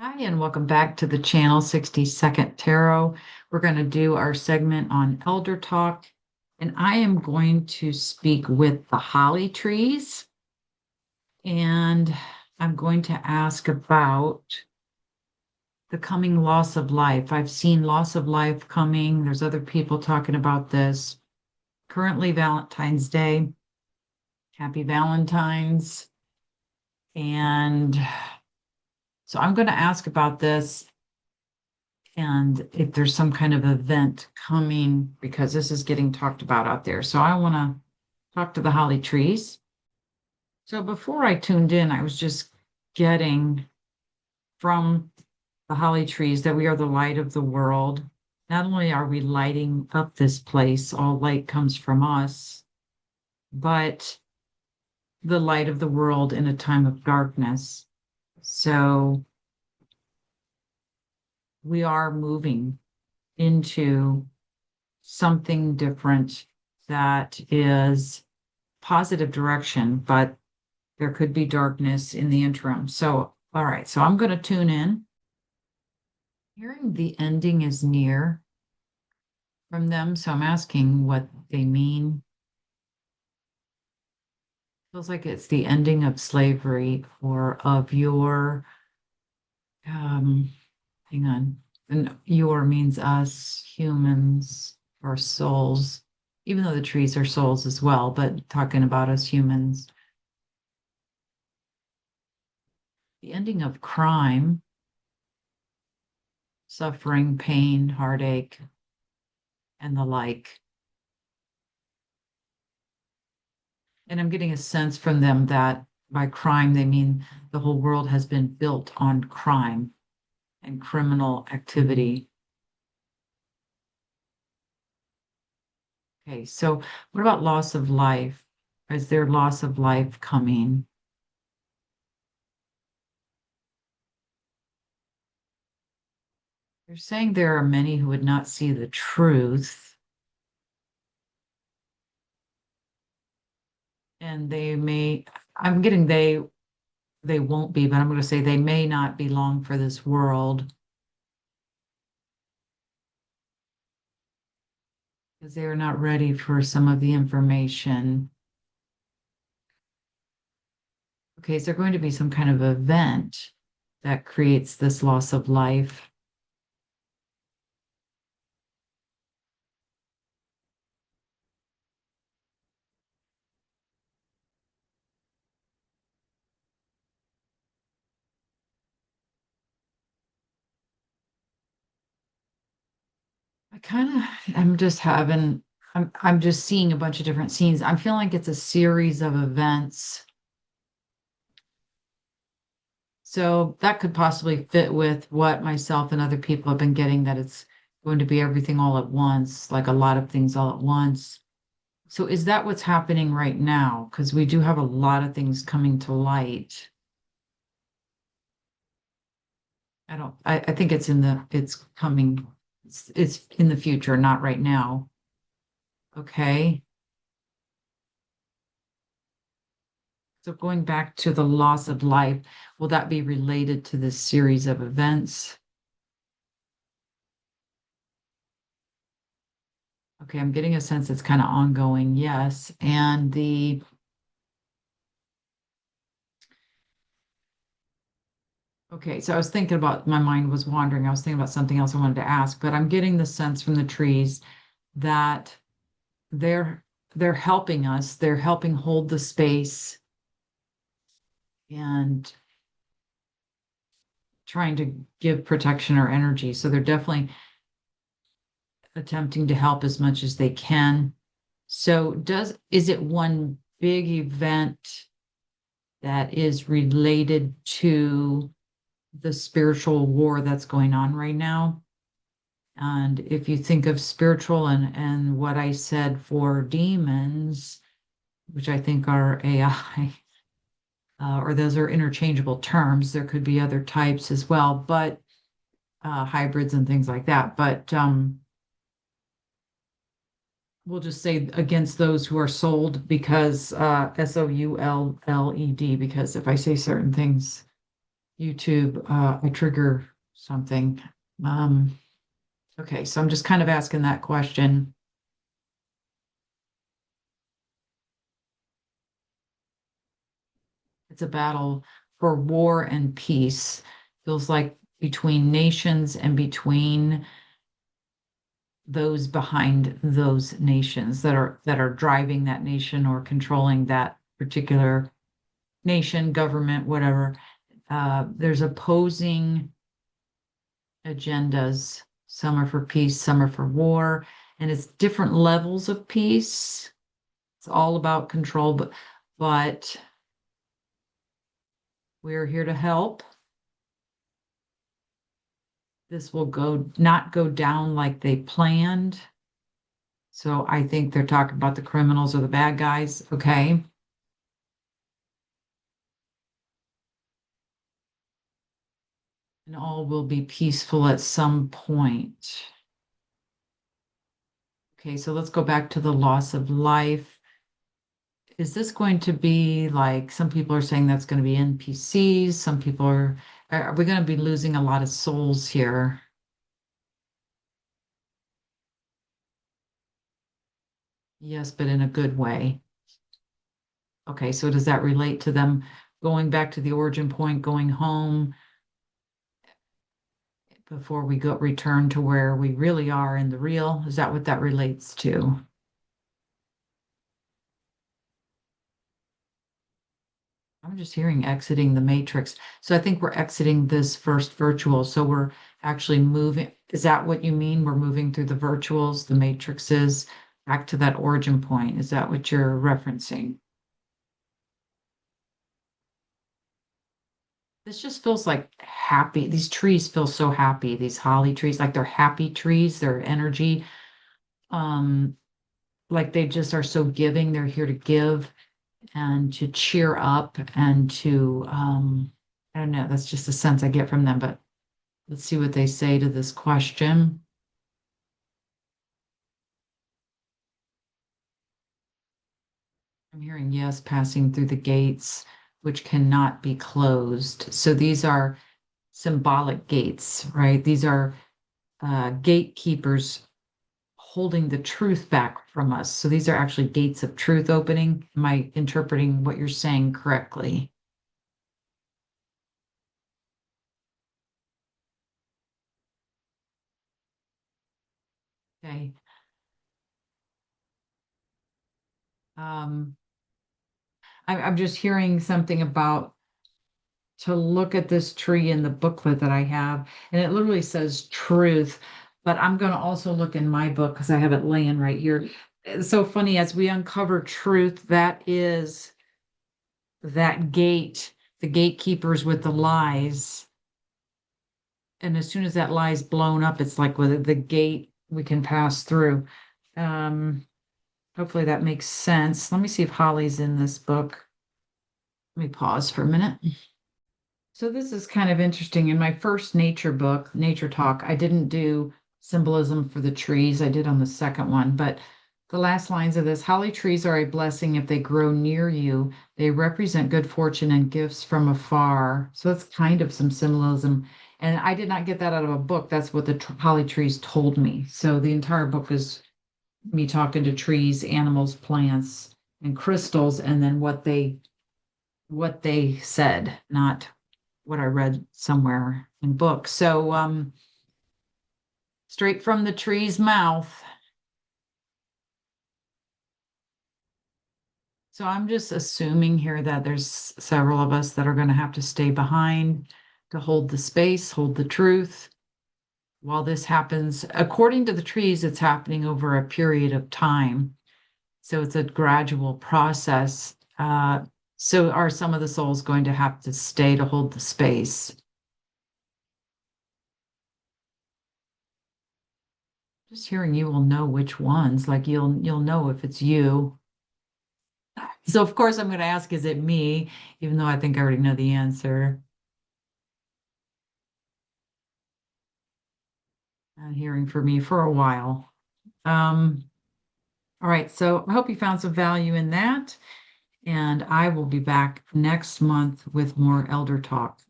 Hi, and welcome back to the channel 60-Second Tarot. We're going to do our segment on Elder Talk, and I am going to speak with the holly trees, and I'm going to ask about the coming loss of life. I've seen loss of life coming. There's other people talking about this. Currently, Valentine's Day. Happy Valentine's. And so I'm going to ask about this and if there's some kind of event coming because this is getting talked about out there. So I want to talk to the holly trees. So before I tuned in, I was just getting from the holly trees that we are the light of the world. Not only are we lighting up this place, all light comes from us, but the light of the world in a time of darkness. So we are moving into something different that is positive direction, but there could be darkness in the interim. So, all right, so I'm going to tune in. Hearing the ending is near from them, so I'm asking what they mean. Feels like it's the ending of slavery or of your, hang on, and your means us, humans, or souls, even though the trees are souls as well, but talking about us humans. The ending of crime, suffering, pain, heartache, and the like. And I'm getting a sense from them that by crime, they mean the whole world has been built on crime and criminal activity. Okay, so what about loss of life? Is there loss of life coming? They're saying there are many who would not see the truth, and they may, I'm getting they won't be, but I'm going to say they may not be long for this world because they are not ready for some of the information. Okay, is there going to be some kind of event that creates this loss of life? I kind of, I'm just having, I'm just seeing a bunch of different scenes. I'm feeling like it's a series of events. So that could possibly fit with what myself and other people have been getting, that it's going to be everything all at once, like a lot of things all at once. So is that what's happening right now? Because we do have a lot of things coming to light. I think it's coming, it's in the future, not right now. Okay. So going back to the loss of life, will that be related to this series of events? Okay, I'm getting a sense it's kind of ongoing, yes. And okay, so I was thinking about, my mind was wandering. I was thinking about something else I wanted to ask, but I'm getting the sense from the trees that they're they're helping us. They're helping hold the space and trying to give protection or energy. So they're definitely attempting to help as much as they can. So is it one big event that is related to the spiritual war that's going on right now? And if you think of spiritual and what I said for demons, which I think are AI, or those are interchangeable terms, there could be other types as well, but hybrids and things like that. But we'll just say against those who are sold, because SOULLED, because if I say certain things, YouTube, I trigger something. Um, okay, so I'm just kind of asking that question. It's a battle for war and peace. Feels like between nations and between those behind those nations that are driving that nation or controlling that particular nation, government, whatever. There's opposing agendas. Some are for peace, some are for war, and it's different levels of peace. It's all about control, but we're here to help. This will not go down like they planned. So I think they're talking about the criminals or the bad guys. Okay. And all will be peaceful at some point. Okay, so let's go back to the loss of life. Is this going to be like some people are saying that's going to be NPCs? Some people are we going to be losing a lot of souls here? Yes, but in a good way. Okay, so does that relate to them going back to the origin point, going home before we go return to where we really are in the real? Is that what that relates to? I'm just hearing exiting the matrix. So I think we're exiting this first virtual. So we're actually moving. Is that what you mean? We're moving through the virtuals, the matrices, back to that origin point. Is that what you're referencing? This just feels like happy. These trees feel so happy. These holly trees, like they're happy trees, their energy. Um, like they just are so giving. They're here to give and to cheer up and to I don't know, that's just the sense I get from them, but let's see what they say to this question. I'm hearing yes, passing through the gates, which cannot be closed. So these are symbolic gates, right? These are gatekeepers holding the truth back from us. So these are actually gates of truth opening. Am I interpreting what you're saying correctly? Okay. Um, I'm just hearing something about to look at this tree in the booklet that I have, and it literally says truth. But I'm going to also look in my book because I have it laying right here. It's so funny as we uncover truth, that is that gate, the gatekeepers with the lies. And as soon as that lie is blown up, it's like with the gate we can pass through. Um, hopefully that makes sense. Let me see if Holly's in this book. Let me pause for a minute. So this is kind of interesting. In my first nature book, Nature Talk, I didn't do symbolism for the trees. I did on the second one, but the last lines of this, holly trees are a blessing if they grow near you. They represent good fortune and gifts from afar. So that's kind of some symbolism. And I did not get that out of a book. That's what the holly trees told me. So the entire book is me talking to trees, animals, plants, and crystals, and then what they said, not what I read somewhere in books. So straight from the tree's mouth. So I'm just assuming here that there's several of us that are going to have to stay behind to hold the space, hold the truth while this happens. According to the trees, it's happening over a period of time. So it's a gradual process. So are some of the souls going to have to stay to hold the space? Just hearing you will know which ones, like you'll know if it's you. So of course I'm going to ask, is it me? Even though I think I already know the answer. Hearing from me for a while. Um, all right, so I hope you found some value in that, and I will be back next month with more Elder Talk.